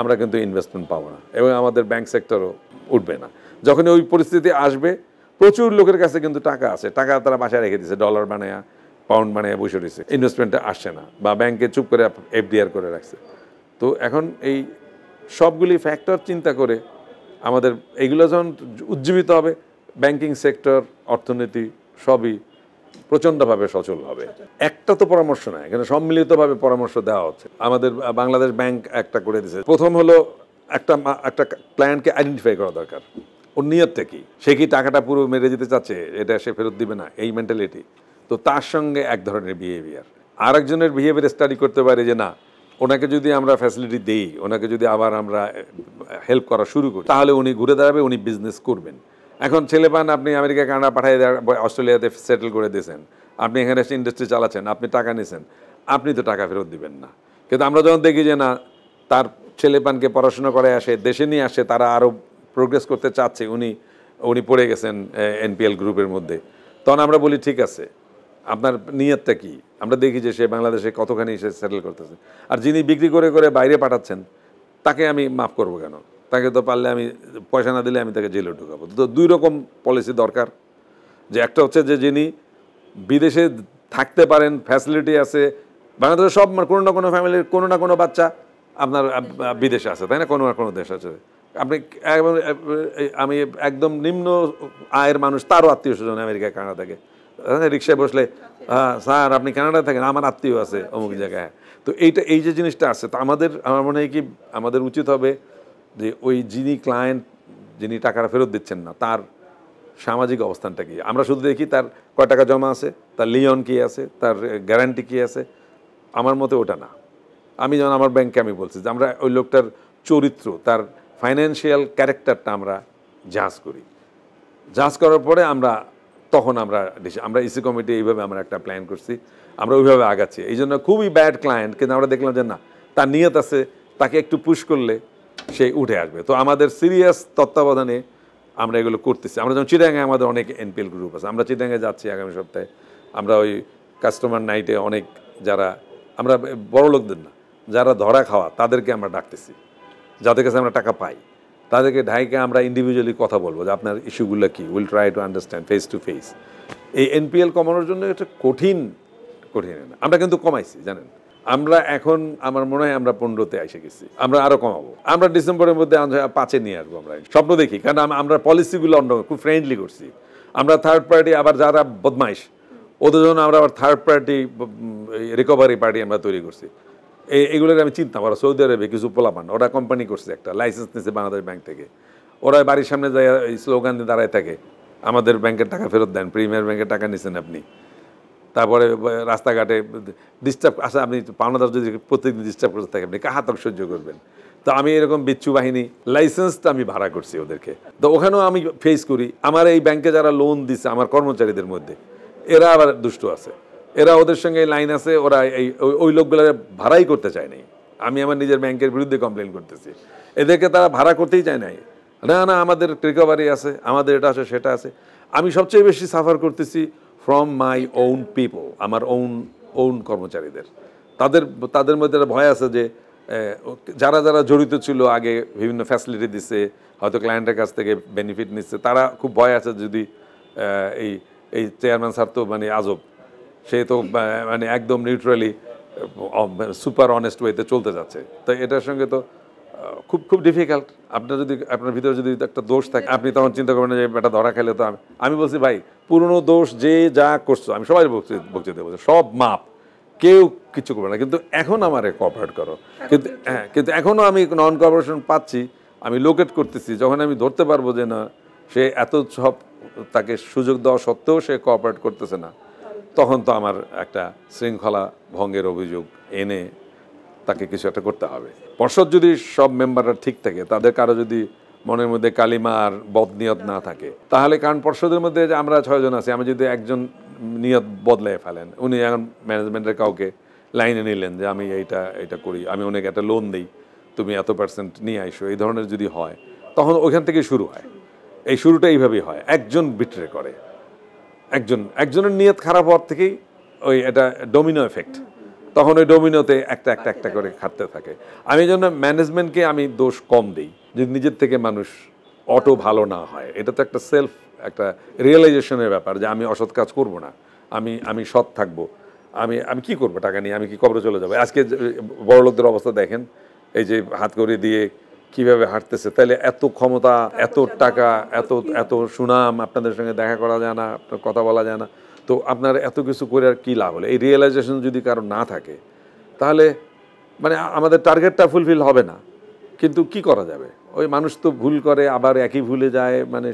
আমরা কিন্তু ইনভেস্টমেন্ট পাবো না, এবং আমাদের ব্যাংক সেক্টরও উঠবে না। যখন ওই পরিস্থিতি আসবে, প্রচুর লোকের কাছে কিন্তু টাকা আছে, টাকা তারা বাসায় রেখে দিচ্ছে, ডলার বানায়া, পাউন্ড বানায়া বসে রয়েছে, ইনভেস্টমেন্টটা আসছে না, বা ব্যাংকে চুপ করে FDR করে রাখছে। তো এখন এই সবগুলি ফ্যাক্টর চিন্তা করে আমাদের এইগুলো যখন উজ্জীবিত হবে, ব্যাংকিং সেক্টর, অর্থনীতি সবই প্রচণ্ডভাবে সচল হবে। একটা তো পরামর্শ নয়, এখানে সম্মিলিতভাবে পরামর্শ দেওয়া হচ্ছে। আমাদের বাংলাদেশ ব্যাংক একটা করে দিয়েছে। প্রথম হলো একটা ক্লায়েন্টকে আইডেন্টিফাই করা দরকার, ওর নিয়তটা কি, সে কি টাকাটা পুরো মেরে যেতে চাচ্ছে, এটা সে ফেরত দিবে না, এই মেন্টালিটি। তো তার সঙ্গে এক ধরনের বিহেভিয়ার, আরেকজনের বিহেভিয়ার স্টাডি করতে পারে যে না, ওনাকে যদি আমরা ফ্যাসিলিটি দেই, ওনাকে যদি আবার আমরা হেল্প করা শুরু করি, তাহলে উনি ঘুরে দাঁড়াবে, উনি বিজনেস করবেন। এখন ছেলেপান আপনি আমেরিকা, কানাডা পাঠিয়ে অস্ট্রেলিয়াতে সেটেল করে দিয়েছেন, আপনি এখানে ইন্ডাস্ট্রি চালাচ্ছেন, আপনি টাকা নিয়েছেন, আপনি তো টাকা ফেরত দিবেন না। কিন্তু আমরা যখন দেখি যে না, তার ছেলেপানকে পড়াশোনা করে আসে, দেশে নিয়ে আসে, তারা আরও প্রোগ্রেস করতে চাচ্ছে, উনি পড়ে গেছেন NPL গ্রুপের মধ্যে, তখন আমরা বলি ঠিক আছে, আপনার নিয়তটা কি? আমরা দেখি যে সে বাংলাদেশে কতখানি সে সেটেল করতেছে। আর যিনি বিক্রি করে করে বাইরে পাঠাচ্ছেন, তাকে আমি মাফ করবো কেন? তাকে তো পারলে আমি পয়সা না দিলে আমি তাকে জেলে ঢুকাবো। তো 2 রকম পলিসি দরকার, যে একটা হচ্ছে যে যিনি বিদেশে থাকতে পারেন, ফ্যাসিলিটি আছে, বাংলাদেশের সব কোনো না কোনো ফ্যামিলির কোনো না কোনো বাচ্চা আপনার বিদেশে আছে, তাই না, কোনো না কোনো দেশ আছে। আপনি আমি একদম নিম্ন আয়ের মানুষ, তারও আত্মীয় স্বজন আমেরিকা কানাডা থাকে, রিক্সায় বসলে স্যার আপনি কানাডা থাকেন, আমার আত্মীয় আছে অমুক জায়গায়। তো এই যে জিনিসটা আছে, তো আমার মনে হয় কি আমাদের উচিত হবে যে ওই যিনি ক্লায়েন্ট, যিনি টাকাটা ফেরত দিচ্ছেন না, তার সামাজিক অবস্থানটা কি। আমরা শুধু দেখি তার কয় টাকা জমা আছে, তার লিয়ন কি আছে, তার গ্যারান্টি কি আছে। আমার মতে ওটা না। আমি যেমন আমার ব্যাংকে আমি বলছি যে আমরা ওই লোকটার চরিত্র, তার ফাইন্যান্সিয়াল ক্যারেক্টারটা আমরা জাজ করি। জাজ করার পরে তখন আমরা ইসি কমিটি এইভাবে আমরা একটা প্ল্যান করছি, আমরা ওইভাবে আগাচ্ছি। এই জন্য খুবই ব্যাড ক্লায়েন্ট, কিন্তু আমরা দেখলাম যে না, তার নিয়ত আছে, তাকে একটু পুশ করলে সে উঠে আসবে। তো আমাদের সিরিয়াস তত্ত্বাবধানে আমরা এগুলো করতেছি। আমরা যেমন চিটাগাঙে আমাদের অনেক এনপিএল গ্রুপ আছে, আমরা চিটাগাঙে যাচ্ছি আগামী সপ্তাহে। আমরা ওই কাস্টমার নাইটে অনেক যারা আমরা বড় লোকদের না, যারা ধরা খাওয়া তাদেরকে আমরা ডাকতেছি, যাদের কাছে আমরা টাকা পাই তাদেরকে ঢাইকে আমরা ইন্ডিভিজুয়ালি কথা বলবো যে আপনার ইস্যুগুলো কি, will try to understand face to face. এই এনপিএল কমানোর জন্য এটা কঠিন না, আমরা কিন্তু কমাইছি জানেন। আমরা এখন আমার মনে হয় আমরা 15-তে এসে গেছি, আমরা আরো কমাবো। আমরা ডিসেম্বরের মধ্যে 5-এ নিয়ে আসবো। আমরা স্বপ্ন দেখি, কারণ আমরা পলিসিগুলো অন্য খুব ফ্রেন্ডলি করছি। আমরা থার্ড পার্টি, আবার যারা বদমাইশ ওদের জন্য আমরা আবার থার্ড পার্টি রিকভারি পার্টি আমরা তৈরি করছি। এগুলোর আমি চিন্তা করা, সৌদি আরবে কিছু পোলাপান, ওরা কোম্পানি করছে, একটা লাইসেন্স নিয়েছে বাংলাদেশ ব্যাংক থেকে। ওরা বাড়ির সামনে যায় এই স্লোগান দিয়ে দাঁড়ায় থাকে, আমাদের ব্যাংকের টাকা ফেরত দেন, প্রিমিয়ার ব্যাংকের টাকা নিচ্ছেন আপনি। তারপরে রাস্তাঘাটে ডিস্টার্ব আসা, আপনি পাওনাদার যদি প্রত্যেকদিন ডিস্টার্ব করতে থাকে, আপনি কাহাতক সহ্য করবেন। তো আমি এরকম বিচ্ছু বাহিনী লাইসেন্সটা আমি ভাড়া করছি ওদেরকে। তো ওখানেও আমি ফেস করি, আমার এই ব্যাংকে যারা লোন দিচ্ছে আমার কর্মচারীদের মধ্যে এরা আবার দুষ্ট আছে, এরা ওদের সঙ্গে লাইন আছে, ওরা ওই লোকগুলো ভাড়াই করতে চায় নাই। আমি আমার নিজের ব্যাংকের বিরুদ্ধে কমপ্লেন করতেছি, এদেরকে তারা ভাড়া করতেই চায় নাই। না আমাদের রিকভারি আছে, আমাদের এটা আছে সেটা আছে। আমি সবচেয়ে বেশি সাফার করতেছি ফ্রম মাই ওন পিপল, আমার ওন কর্মচারীদের। তাদের মধ্যে একটা ভয় আছে যে যারা জড়িত ছিল আগে, বিভিন্ন ফ্যাসিলিটি দিচ্ছে, হয়তো ক্লায়েন্টের কাছ থেকে বেনিফিট নিচ্ছে, তারা খুব ভয় আছে যদি এই চেয়ারম্যান স্যার তো মানে আজব, সে তো মানে একদম নিউট্রালি সুপার অনেস্ট ওয়েতে চলতে যাচ্ছে। তো এটার সঙ্গে তো খুব ডিফিকাল্ট। আপনার ভিতরে যদি একটা দোষ থাকে, আপনি তখন চিন্তা করবেন যে এটা ধরা খেলে তো আমি বলছি ভাই, পুরনো দোষ যে যা করছো, আমি সবাই বক্তৃতা বলছি, সব মাপ, কেউ কিছু করবে না, কিন্তু এখন আমারে কোঅপারেট করো। কিন্তু এখনও আমি নন কোঅপারেশন পাচ্ছি, আমি লোকেট করতেছি। যখন আমি ধরতে পারবো যে না, সে এত সব তাকে সুযোগ দেওয়া সত্ত্বেও সে কোঅপারেট করতেছে না, তখন তো আমার একটা শৃঙ্খলা ভঙ্গের অভিযোগ এনে তাকে কিছু একটা করতে হবে। পর্ষদ যদি সব মেম্বাররা ঠিক থাকে, তাদের কারো যদি মনের মধ্যে কালিমা আর বদনিয়ত না থাকে, তাহলে, কারণ পর্ষদের মধ্যে যে আমরা 6 জন আছি, আমি যদি একজন নিয়ত বদলাই ফেলেন, উনি এখন ম্যানেজমেন্টের কাউকে লাইনে নিলেন যে আমি এইটা করি, আমি অনেক একটা লোন দিই, তুমি এত % নিয়ে আইসো, এই ধরনের যদি হয়, তখন ওইখান থেকে শুরু হয়। এই শুরুটা এইভাবেই হয়, একজন বিট্রে করে, একজনের নিয়ত খারাপ হওয়ার থেকেই এটা ডোমিনো এফেক্ট, তখন ওই ডোমিনোতে একটা করে খাটতে থাকে। আমি এই জন্য ম্যানেজমেন্টকে আমি দোষ কম দিই, যদি নিজের থেকে মানুষ অটো ভালো না হয়। এটা তো একটা একটা রিয়েলাইজেশনের ব্যাপার যে আমি অসৎ কাজ করব না, আমি সৎ থাকবো। আমি কি করবো টাকা নিয়ে, আমি কি কবরে চলে যাবো? আজকে বড় লোকদের অবস্থা দেখেন, এই যে হাত করে দিয়ে কিভাবে হাঁটতেছে, তাহলে এত ক্ষমতা, এত টাকা, এত সুনাম, আপনাদের সঙ্গে দেখা করা যায় না, আপনার কথা বলা যায় না, তো আপনার এত কিছু করে আর কী লাভ হলো? এই রিয়েলাইজেশন যদি কারো না থাকে, তাহলে মানে আমাদের টার্গেটটা ফুলফিল হবে না। কিন্তু কি করা যাবে, ওই মানুষ তো ভুল করে, আবার একই ভুলে যায়। মানে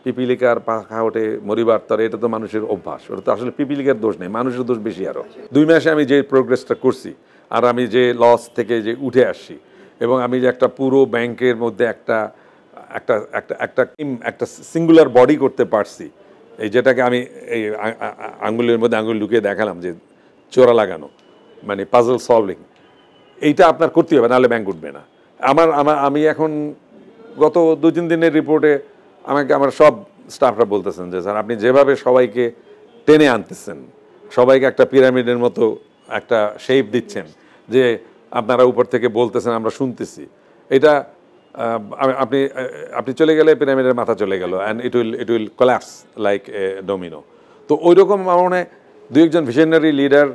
পিপিলিকার পাখা ওঠে মরিবার তরে, এটা তো মানুষের অভ্যাস। ওটা তো আসলে পিপিলিকার দোষ নেই, মানুষের দোষ বেশি। আরও 2 মাসে আমি যে প্রোগ্রেসটা করছি, আর আমি যে লস থেকে যে উঠে আসছি, এবং আমি যে একটা পুরো ব্যাংকের মধ্যে একটা সিঙ্গুলার বডি করতে পারছি, এই যেটাকে আমি এই আঙ্গুলের মধ্যে আঙ্গুল ঢুকিয়ে দেখালাম যে চোরা লাগানো, মানে পাজল সলভিং, এইটা আপনার করতে হবে, নাহলে ব্যাংক উঠবে না। আমি এখন গত 2-3 দিনের রিপোর্টে আমার সব স্টাফরা বলতেছেন যে স্যার, আপনি যেভাবে সবাইকে টেনে আনতেছেন, সবাইকে একটা পিরামিডের মতো একটা শেপ দিচ্ছেন, যে আপনারা উপর থেকে বলতেছেন, আমরা শুনতেছি, এটা আপনি আপনি চলে গেলে পিরামিডের মাথা চলে গেল and it will collapse like a domino. তো ওই রকম আমার মনে হয় দুই একজন visionary leader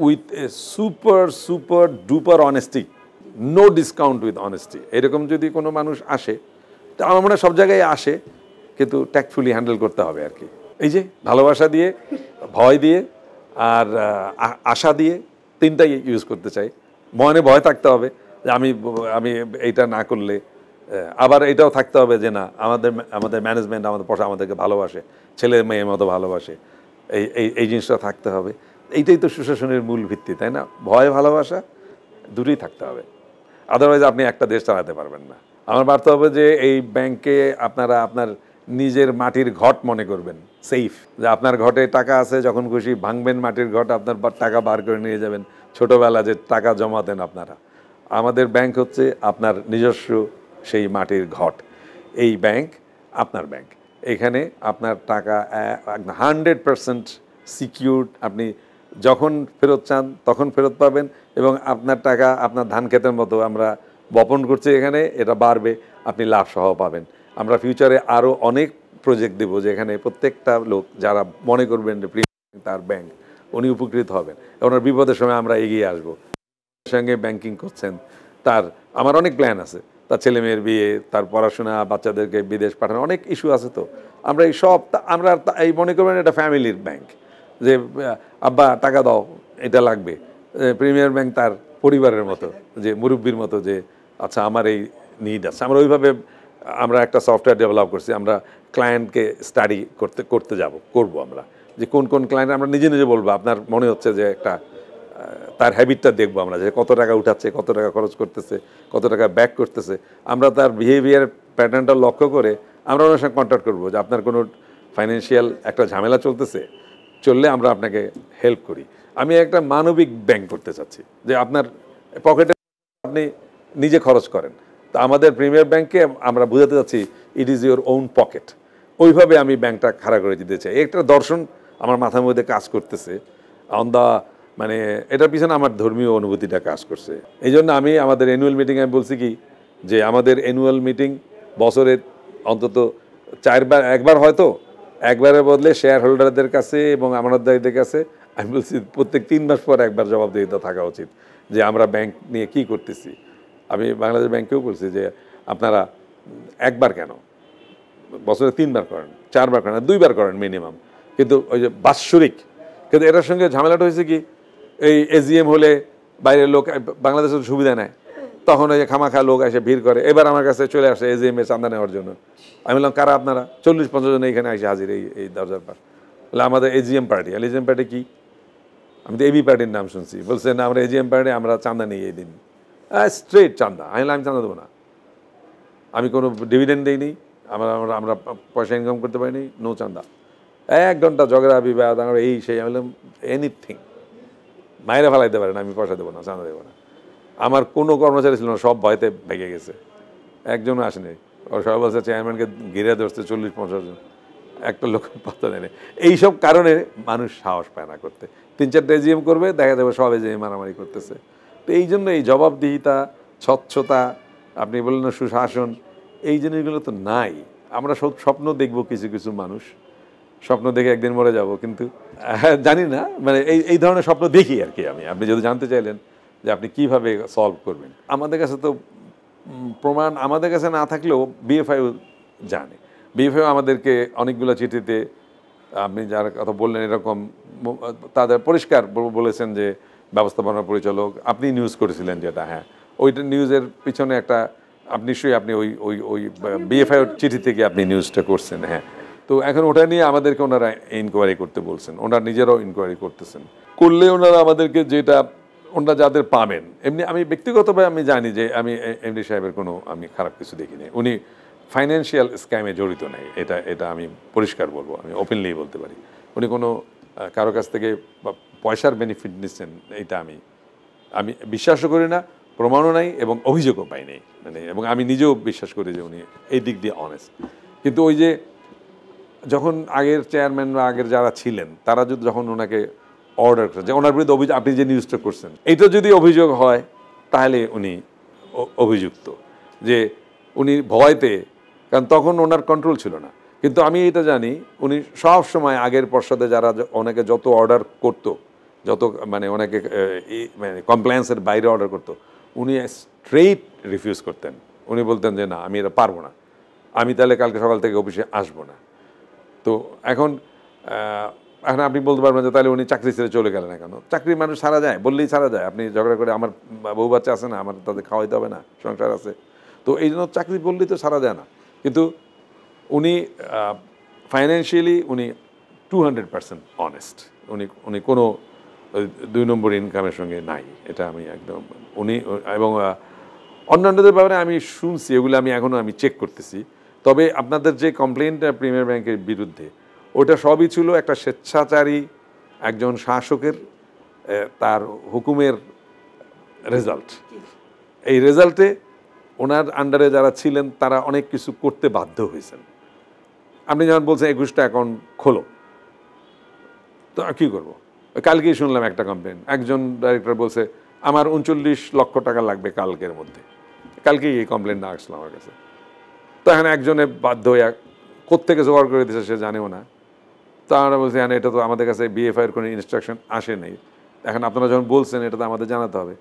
with a super super duper honesty, no discount with honesty, এরকম যদি কোনো মানুষ আসে, তা আমার মনে হয় সব জায়গায় আসে, কিন্তু ট্যাক্টফুলি হ্যান্ডেল করতে হবে আর কি। এই যে ভালোবাসা দিয়ে, ভয় দিয়ে আর আশা দিয়ে, তিনটাই ইউজ করতে চাই। মনে ভয় থাকতে হবে যে আমি আমি এইটা না করলে, আবার এটাও থাকতে হবে যে না আমাদের ম্যানেজমেন্ট আমাদেরকে ভালোবাসে, ছেলে মেয়ের মতো ভালোবাসে, এই এই এই জিনিসটা থাকতে হবে। এইটাই তো সুশাসনের মূল ভিত্তি, তাই না? ভয় ভালোবাসা দুটোই থাকতে হবে, আদারওয়াইজ আপনি একটা দেশ চালাতে পারবেন না। আমার বার্তা হবে যে এই ব্যাংকে আপনারা আপনার নিজের মাটির ঘট মনে করবেন সেফ, যে আপনার ঘটে টাকা আছে, যখন খুশি ভাঙবেন মাটির ঘট, আপনার টাকা বার করে নিয়ে যাবেন। ছোটবেলা যে টাকা জমাতেন আপনারা, আমাদের ব্যাংক হচ্ছে আপনার নিজস্ব সেই মাটির ঘট। এই ব্যাংক আপনার ব্যাংক, এখানে আপনার টাকা 100% সিকিউরড। আপনি যখন ফেরত চান তখন ফেরত পাবেন, এবং আপনার টাকা আপনার ধান ক্ষেতের মতো আমরা বপন করছি এখানে, এটা বাড়বে, আপনি লাভ সহ পাবেন। আমরা ফিউচারে আরও অনেক প্রজেক্ট দেবো, যেখানে প্রত্যেকটা লোক যারা মনে করবেন যে তার ব্যাংক, উনি উপকৃত হবেন। ওনার বিপদের সময় আমরা এগিয়ে আসবো। সঙ্গে ব্যাংকিং করছেন, তার আমার অনেক প্ল্যান আছে, তার ছেলে মেয়ের বিয়ে, তার পড়াশোনা, বাচ্চাদেরকে বিদেশ পাঠানো, অনেক ইস্যু আছে। তো আমরা এই সব আমরা এই মনে করবেন এটা ফ্যামিলির ব্যাংক, যে আব্বা টাকা দাও, এটা লাগবে। প্রিমিয়ার ব্যাংক তার পরিবারের মতো, যে মুরব্বীর মতো, যে আচ্ছা আমার এই নিড আছে। আমরা ওইভাবে আমরা একটা সফটওয়্যার ডেভেলপ করছি। আমরা ক্লায়েন্টকে স্টাডি করবো আমরা, যে কোন কোন ক্লায়েন্ট আমরা নিজে নিজে বলবো। আপনার মনে হচ্ছে যে একটা তার হ্যাবিটটা দেখবো আমরা, যে কত টাকা উঠাচ্ছে, কত টাকা খরচ করতেছে, কত টাকা ব্যাক করতেছে। আমরা তার বিহেভিয়ার প্যাটার্নটা লক্ষ্য করে আমরা ওনার সঙ্গে কন্ট্যাক্ট করবো, যে আপনার কোনো ফাইন্যান্সিয়াল একটা ঝামেলা চললে আমরা আপনাকে হেল্প করি। আমি একটা মানবিক ব্যাংক করতে চাচ্ছি, যে আপনার পকেটে আপনি নিজে খরচ করেন। তো আমাদের প্রিমিয়ার ব্যাংকে আমরা বুঝাতে চাচ্ছি it is your own pocket. ওইভাবে আমি ব্যাংকটা খাড়া করে দিতে চাই। একটা দর্শন আমার মাথার মধ্যে কাজ করতেছে অন দা, মানে এটার পিছনে আমার ধর্মীয় অনুভূতিটা কাজ করছে। এই জন্য আমি আমাদের অ্যানুয়াল মিটিংয়ে আমি বলছি কি, যে আমাদের অ্যানুয়াল মিটিং বছরে অন্তত একবার হয়তো, একবারের বদলে শেয়ার হোল্ডারদের কাছে এবং আমানতদারীদের কাছে আমি বলছি প্রত্যেক 3 মাস পর একবার জবাবদিহিতা থাকা উচিত, যে আমরা ব্যাংক নিয়ে কি করতেছি। আমি বাংলাদেশ ব্যাংকেও বলছি যে আপনারা একবার কেন, বছরে 3 বার করেন, 4 বার করেন, 2 বার করেন মিনিমাম, কিন্তু ওই যে বাৎসরিক। কিন্তু এটার সঙ্গে ঝামেলাটা হয়েছে কি, এই এজিএম হলে বাইরের লোক বাংলাদেশের সুবিধা নেয়, তখন ওই যে খামাখা লোক এসে ভিড় করে। এবার আমার কাছে চলে আসে এজিএম এর চাঁদা নেওয়ার জন্য। আমি বললাম কারা আপনারা? 40-50 জন এখানে এসে হাজির এই দরজার পাশ। বলে আমাদের এজিএম পার্টি। আর এজিএম পার্টি কি? আমি তো এবি পার্টির নাম শুনছি। বলছে না, আমরা এজিএম পার্টি, আমরা চাঁদা নিই এই দিন, স্ট্রেট চাঁদা। আমি চাঁদা দেবো না, আমি কোনো ডিভিডেন্ড দিইনি, আমরা পয়সা ইনকাম করতে পারিনি, নো চাঁদা। 1 ঘন্টা ঝগড়া বিবাদ, আমরা এই সেই। আমি বললাম এনিথিং, মায়েরা ফেলাইতে পারে না, আমি পয়সা দেবো না, চাঁদা দেবো না। আমার কোনো কর্মচারী ছিল না, সব ভয়তে ভেঙে গেছে, একজনও আসেনি। ওর সবাই বলছে চেয়ারম্যানকে ঘিরে ধরছে 40-50 জন, একটা লোক পাত্তা দেয়নি। এইসব কারণে মানুষ সাহস পায় না করতে। 3-4টা এজিএম করবে, দেখা যাবে সব এজিএম মারামারি করতেছে। তো এই জন্য এই জবাবদিহিতা, স্বচ্ছতা, আপনি বললেন না সুশাসন, এই জিনিসগুলো তো নাই। আমরা সব স্বপ্ন দেখবো, কিছু কিছু মানুষ স্বপ্ন দেখে একদিন মরে যাব, কিন্তু জানি না, মানে এই ধরনের স্বপ্ন দেখি আর কি আমি। আপনি যদি জানতে চাইলেন যে আপনি কিভাবে সলভ করবেন, আমাদের কাছে তো প্রমাণ আমাদের কাছে না থাকলেও বিএফআই জানে। বিএফআই আমাদেরকে অনেকগুলো চিঠিতে, আপনি যার কথা বললেন এরকম, তাদের পরিষ্কার বলেছেন যে ব্যবস্থাপনা পরিচালক, আপনি নিউজ করেছিলেন যেটা, হ্যাঁ ওইটা নিউজের পিছনে একটা নিশ্চয়ই আপনি ওই ওই ওই বিএফআই চিঠি থেকে আপনি নিউজটা করছেন। হ্যাঁ, তো এখন ওটা নিয়ে আমাদেরকে ওনারা ইনকোয়ারি করতে বলছেন, ওনারা নিজেরাও ইনকোয়ারি করতেছেন। করলে ওনারা আমাদেরকে যেটা ওনারা যাদের পাবেন, এমনি আমি ব্যক্তিগতভাবে আমি জানি যে আমি এমডি সাহেবের কোনো আমি খারাপ কিছু দেখিনি। উনি ফাইন্যান্সিয়াল স্ক্যামে জড়িত নেই, এটা আমি পরিষ্কার বলবো, আমি ওপেনলি বলতে পারি। উনি কোনো কারো কাছ থেকে পয়সার বেনিফিট নিচ্ছেন, এটা আমি বিশ্বাসও করি না, প্রমাণও নাই এবং অভিযোগও পাই নাই, মানে এবং আমি নিজেও বিশ্বাস করি যে উনি এই দিক দিয়ে অনেস্ট। কিন্তু ওই যে যখন আগের চেয়ারম্যান বা আগের যারা ছিলেন, তারা যখন ওনাকে অর্ডার করেন যে ওনার বিরুদ্ধে অভিযোগ, আপনি যে নিউজটা করছেন, এটা যদি অভিযোগ হয় তাহলে উনি অভিযুক্ত। যে উনি ভয়তে, কারণ তখন ওনার কন্ট্রোল ছিল না। কিন্তু আমি এটা জানি উনি সব সময় আগের পর্ষদে যারা অনেকে যত অর্ডার করতো, যত মানে অনেকে মানে কমপ্লায়েন্সের বাইরে অর্ডার করতো, উনি স্ট্রেইট রিফিউজ করতেন। উনি বলতেন যে না, আমি এটা পারবো না, আমি তাহলে কালকে সকাল থেকে অফিসে আসবো না। তো এখন এখন আপনি বলতে পারবেন যে তাহলে উনি চাকরি ছেড়ে চলে গেলেন না কেন? চাকরি মানুষ ছাড়া যায়, বললেই ছাড়া যায়। আপনি ঝগড়া করে আমার বউ বাচ্চা আছে না, আমার তাদের খাওয়াইতে হবে না, সংসার আছে, তো এই জন্য চাকরি বললেই তো ছাড়া যায় না। কিন্তু উনি ফাইন্যান্সিয়ালি উনি 200% অনেস্ট। উনি উনি কোনো 2 নম্বর ইনকামের সঙ্গে নাই, এটা আমি একদম উনি এবং অন্যান্যদের ব্যাপারে আমি শুনছি, এগুলো আমি এখনও আমি চেক করতেছি। তবে আপনাদের যে কমপ্লেনটা প্রিমিয়ার ব্যাংকের বিরুদ্ধে, ওটা সবই ছিল একটা স্বেচ্ছাচারী একজন শাসকের তার হুকুমের রেজাল্ট। এই রেজাল্টে ওনার আন্ডারে যারা ছিলেন তারা অনেক কিছু করতে বাধ্য হয়েছেন। আপনি যখন বলছেন 21টা অ্যাকাউন্ট খোলো, তো কী করবো? কালকেই শুনলাম একটা কমপ্লেন, একজন ডাইরেক্টর বলছে আমার 39 লক্ষ টাকা লাগবে কালকের মধ্যে। কালকেই এই কমপ্লেনটা আসলো আমার কাছে। তো এখন একজনে বাধ্য হয়ে কোত্থেকে জোগাড় করে দিয়েছে সে জানেও না। তো আমরা বলছি হ্যাঁ, এটা তো আমাদের কাছে বিএফআইয়ের কোনো ইনস্ট্রাকশন আসে নেই, এখন আপনারা যখন বলছেন এটা তো আমাদের জানাতে হবে।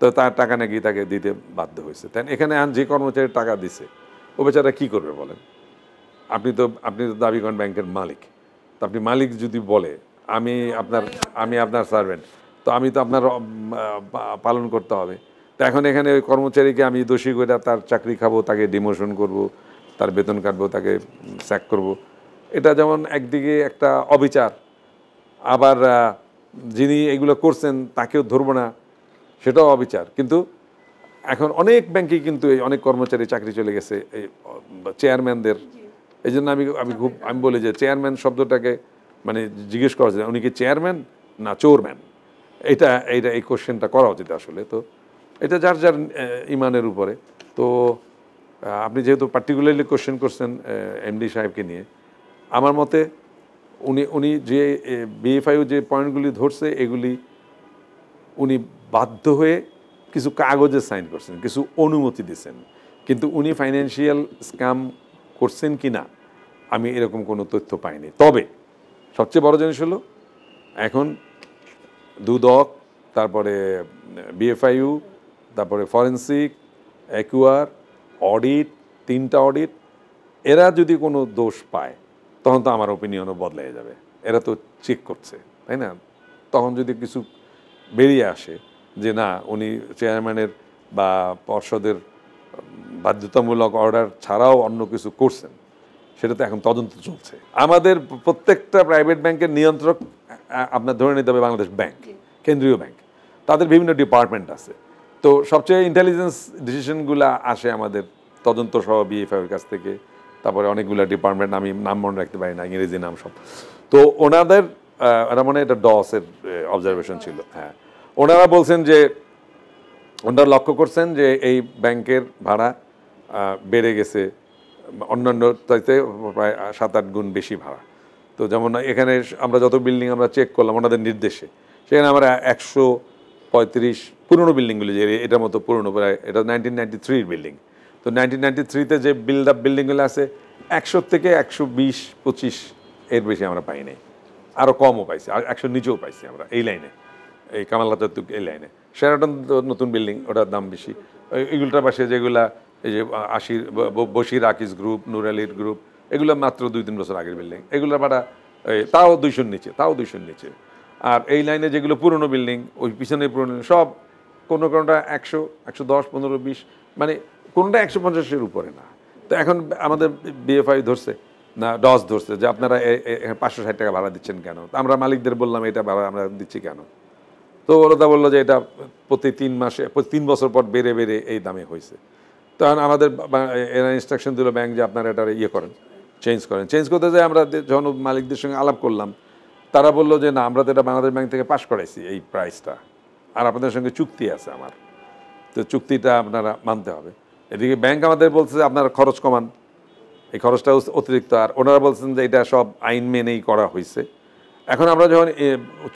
তো তার টাকা নাকি তাকে দিতে বাধ্য হয়েছে। তাই এখানে যে কর্মচারী টাকা দিছে ও বেচারা কী করবে বলেন? আপনি তো দাবি করেন ব্যাংকের মালিক। তো আপনি মালিক যদি বলে আমি আপনার সার্ভেন্ট, তো আমি তো আপনার পালন করতে হবে। তো এখন এখানে ওই কর্মচারীকে আমি দোষী করে তার চাকরি খাবো, তাকে ডিমোশন করব, তার বেতন কাটবো, তাকে স্যাক করব, এটা যেমন একদিকে একটা অবিচার, আবার যিনি এগুলো করছেন তাকেও ধরবো না, সেটাও অবিচার। কিন্তু এখন অনেক ব্যাংকেই কিন্তু এই অনেক কর্মচারী চাকরি চলে গেছে এই চেয়ারম্যানদের। এই জন্য আমি বলি যে চেয়ারম্যান শব্দটাকে মানে জিজ্ঞেস করা যায় উনি কি চেয়ারম্যান না চোরম্যান, এই কোশ্চেনটা করা উচিত আসলে। তো এটা যার যার ইমানের উপরে। তো আপনি যেহেতু পার্টিকুলারলি কোশ্চেন করছেন এমডি সাহেবকে নিয়ে, আমার মতে উনি যে বিএফআইউ যে পয়েন্টগুলি ধরছে এগুলি উনি বাধ্য হয়ে কিছু কাগজে সাইন করছেন, কিছু অনুমতি দিয়েছেন, কিন্তু উনি ফাইন্যান্সিয়াল স্ক্যাম করছেন কি না আমি এরকম কোনো তথ্য পাইনি। তবে সবচেয়ে বড় জিনিস হলো এখন দুদক, তারপরে বিএফআইউ, তারপরে ফরেন্সিক, অ্যাকুয়ার, অডিট, 3টা অডিট, এরা যদি কোনো দোষ পায় তখন তো আমার ওপিনিয়নও বদলাই যাবে। এরা তো চেক করছে, তাই না? তখন যদি কিছু বেরিয়ে আসে যে না উনি চেয়ারম্যানের বা পর্ষদের বাধ্যতামূলক অর্ডার ছাড়াও অন্য কিছু করছেন, সেটা তো এখন তদন্ত চলছে। আমাদের প্রত্যেকটা প্রাইভেট ব্যাংকের নিয়ন্ত্রক আপনার ধরে নিতে হবে বাংলাদেশ ব্যাংক, কেন্দ্রীয় ব্যাংক। তাদের বিভিন্ন ডিপার্টমেন্ট আছে। তো সবচেয়ে ইন্টেলিজেন্স ডিসিশনগুলো আসে আমাদের তদন্ত সহ বিএফআইয়ের কাছ থেকে। তারপরে অনেকগুলো ডিপার্টমেন্ট, আমি নাম মনে রাখতে পারি না, ইংরেজি নাম সব। তো ওনাদের এটা মানে এটা ডসের অবজারভেশন ছিল। হ্যাঁ, ওনারা বলছেন যে ওনারা লক্ষ্য করছেন যে এই ব্যাংকের ভাড়া বেড়ে গেছে অন্যান্য চাইতে প্রায় 7-8 গুণ বেশি ভাড়া। তো যেমন এখানে আমরা যত বিল্ডিং আমরা চেক করলাম ওনাদের নির্দেশে, সেখানে আমরা 135 পুরনো বিল্ডিংগুলি, যে এটার মতো পুরনো, প্রায় এটা 1993 বিল্ডিং। তো 1993-তে যে বিল্ড আপ বিল্ডিংগুলো আছে 100 থেকে 120-25 এর বেশি আমরা পাই নাই, আরও কমও পাইছি, আর 100 নিচেও পাইছি আমরা এই লাইনে, এই কামাল আতাতুর্ক এই লাইনে। শেরাটন নতুন বিল্ডিং, ওটার দাম বেশি। এগুলোটার পাশে যেগুলা এই যে বশির আকিজ গ্রুপ, নুর আলীর গ্রুপ, এগুলো মাত্র 2-3 বছর আগের বিল্ডিং, এগুলোর ভাড়া তাও 200-র নিচে। আর এই লাইনে যেগুলো পুরনো বিল্ডিং, ওই পিছনে পুরনো সব কোনোটা 100, 110, 15, 20, মানে কোনোটা 150-এর উপরে না। তো এখন আমাদের বিএফআই ধরছে না, ডস ধরছে যে আপনারা 560 টাকা ভাড়া দিচ্ছেন কেন? আমরা মালিকদের বললাম এটা ভাড়া আমরা দিচ্ছি কেন? তো ওরা বললো যে এটা প্রতি 3 বছর পর বেড়ে এই দামে হয়েছে। তখন আমাদের এরা ইনস্ট্রাকশন দিল ব্যাংক যে আপনারা এটা করেন, চেঞ্জ করতে যাই আমরা যখন মালিকদের সঙ্গে আলাপ করলাম, তারা বললো যে না, আমরা তো এটা বাংলাদেশ ব্যাংক থেকে পাস করাইছি এই প্রাইসটা, আর আপনাদের সঙ্গে চুক্তি আছে আমার, তো চুক্তিটা আপনারা মানতে হবে। এদিকে ব্যাংক আমাদের বলছে যে আপনারা খরচ কমান, এই খরচটা অতিরিক্ত, আর ওনারা বলছেন যে এটা সব আইন মেনেই করা হয়েছে। এখন আমরা যখন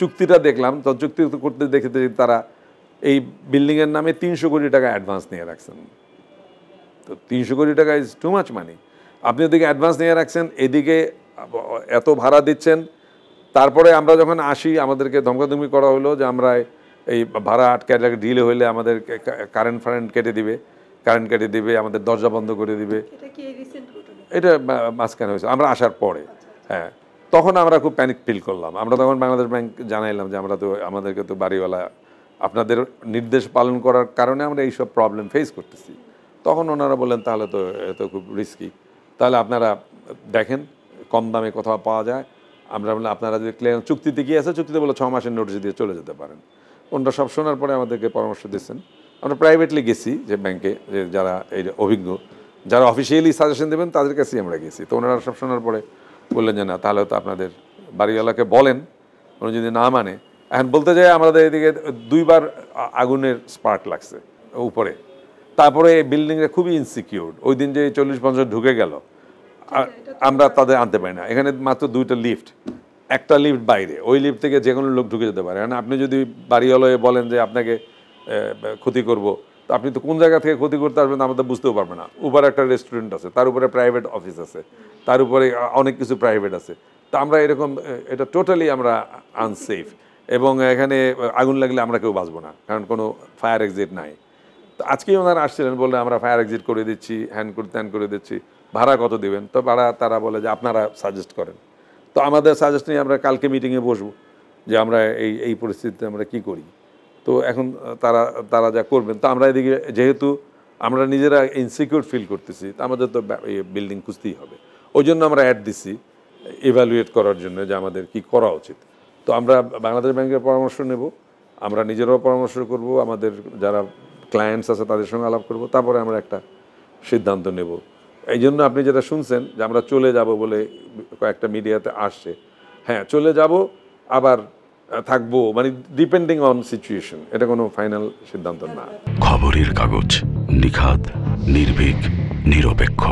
চুক্তিটা দেখলাম, তখন চুক্তি করতে দেখতে তারা এই বিল্ডিংয়ের নামে 300 কোটি টাকা অ্যাডভান্স নিয়ে রাখছেন। তো 300 কোটি টাকা ইজ টু মাচ মানি। আপনি ওদিকে অ্যাডভান্স নিয়ে রাখছেন, এদিকে এত ভাড়া দিচ্ছেন, তারপরে আমরা যখন আসি আমাদেরকে ধমকাধমকি করা হলো যে আমরা এই ভাড়া আটকে ডিলে হইলে আমাদের কারেন্ট কেটে দিবে, আমাদের দরজা বন্ধ করে দিবে। এটা মাঝখানে হয়েছে আমরা আসার পরে। হ্যাঁ, তখন আমরা খুব প্যানিক ফিল করলাম। আমরা তখন বাংলাদেশ ব্যাংক জানাইলাম যে আমাদেরকে তো বাড়িওয়ালা আপনাদের নির্দেশ পালন করার কারণে আমরা এইসব প্রবলেম ফেস করতেছি। তখন ওনারা বললেন তাহলে তো এত খুব রিস্কি, তাহলে আপনারা দেখেন কম দামে কোথাও পাওয়া যায়। আমরা বললাম আপনারা যদি ক্লিয়ার চুক্তিতে কি আছে, চুক্তিতে বলে 6 মাসের নোটিশ দিয়ে চলে যেতে পারেন। ওনারা সব শোনার পরে আমাদেরকে পরামর্শ দিচ্ছেন। আমরা প্রাইভেটলি গেছি যে ব্যাংকে, যে যারা এই অভিজ্ঞ, যারা অফিসিয়ালি সাজেশন দেবেন তাদের কাছেই আমরা গেছি। তো ওনারা সব শোনার পরে বললেন যে না, তাহলে তো আপনাদের বাড়িওয়ালাকে বলেন, উনি যদি না মানে। এখন বলতে যাই আমাদের এদিকে 2 বার আগুনের স্পার্ক লাগছে উপরে, তারপরে বিল্ডিংটা খুবই ইনসিকিউর। ওই দিন যে 40-50 ঢুকে গেল, আমরা তাদের আনতে পারি না। এখানে মাত্র 2টা লিফট, একটা লিফট বাইরে, ওই লিফট থেকে যে কোনো লোক ঢুকে যেতে পারে। কারণ আপনি যদি বাড়িওয়ালায় বলেন যে আপনাকে ক্ষতি করব, তো আপনি তো কোন জায়গা থেকে ক্ষতি করতে আসবেন আমাদের বুঝতেও পারবে না। উপরে একটা রেস্টুরেন্ট আছে, তার উপরে প্রাইভেট অফিস আছে, তার উপরে অনেক কিছু প্রাইভেট আছে। তো আমরা এরকম, এটা টোটালি আমরা আনসেফ। এবং এখানে আগুন লাগলে আমরা কেউ বাঁচবো না, কারণ কোনো ফায়ার এক্সিট নাই। তো আজকেই ওনারা আসছিলেন, বললে আমরা ফায়ার এক্সিট করে দিচ্ছি, হ্যান করে ত্যান করে দিচ্ছি, ভাড়া কত দিবেন? তো ভাড়া তারা বলে যে আপনারা সাজেস্ট করেন। তো আমাদের সাজেস্ট নিয়ে আমরা কালকে মিটিংয়ে বসবো যে আমরা এই পরিস্থিতিতে আমরা কি করি। তো এখন তারা যা করবেন, তো আমরা এদিকে যেহেতু আমরা নিজেরা ইনসিকিউর ফিল করতেছি, তো আমাদের তো বিল্ডিং খুঁজতেই হবে। ওই জন্য আমরা অ্যাড দিচ্ছি ইভ্যালুয়েট করার জন্য যে আমাদের কি করা উচিত। তো আমরা বাংলাদেশ ব্যাংকের পরামর্শ নেব, আমরা নিজেরাও পরামর্শ করব, আমাদের যারা ক্লায়েন্টস আছে তাদের সঙ্গে আলাপ করব, তারপরে আমরা একটা সিদ্ধান্ত নেব। এই জন্য আপনি যেটা শুনছেন যে আমরা চলে যাব বলে কয়েকটা মিডিয়াতে আসছে, হ্যাঁ চলে যাব, আবার থাকবো, মানে ডিপেন্ডিং অন সিচুয়েশন, এটা কোনো ফাইনাল সিদ্ধান্ত না। খবরের কাগজ, নিখাদ, নির্ভীক, নিরপেক্ষ।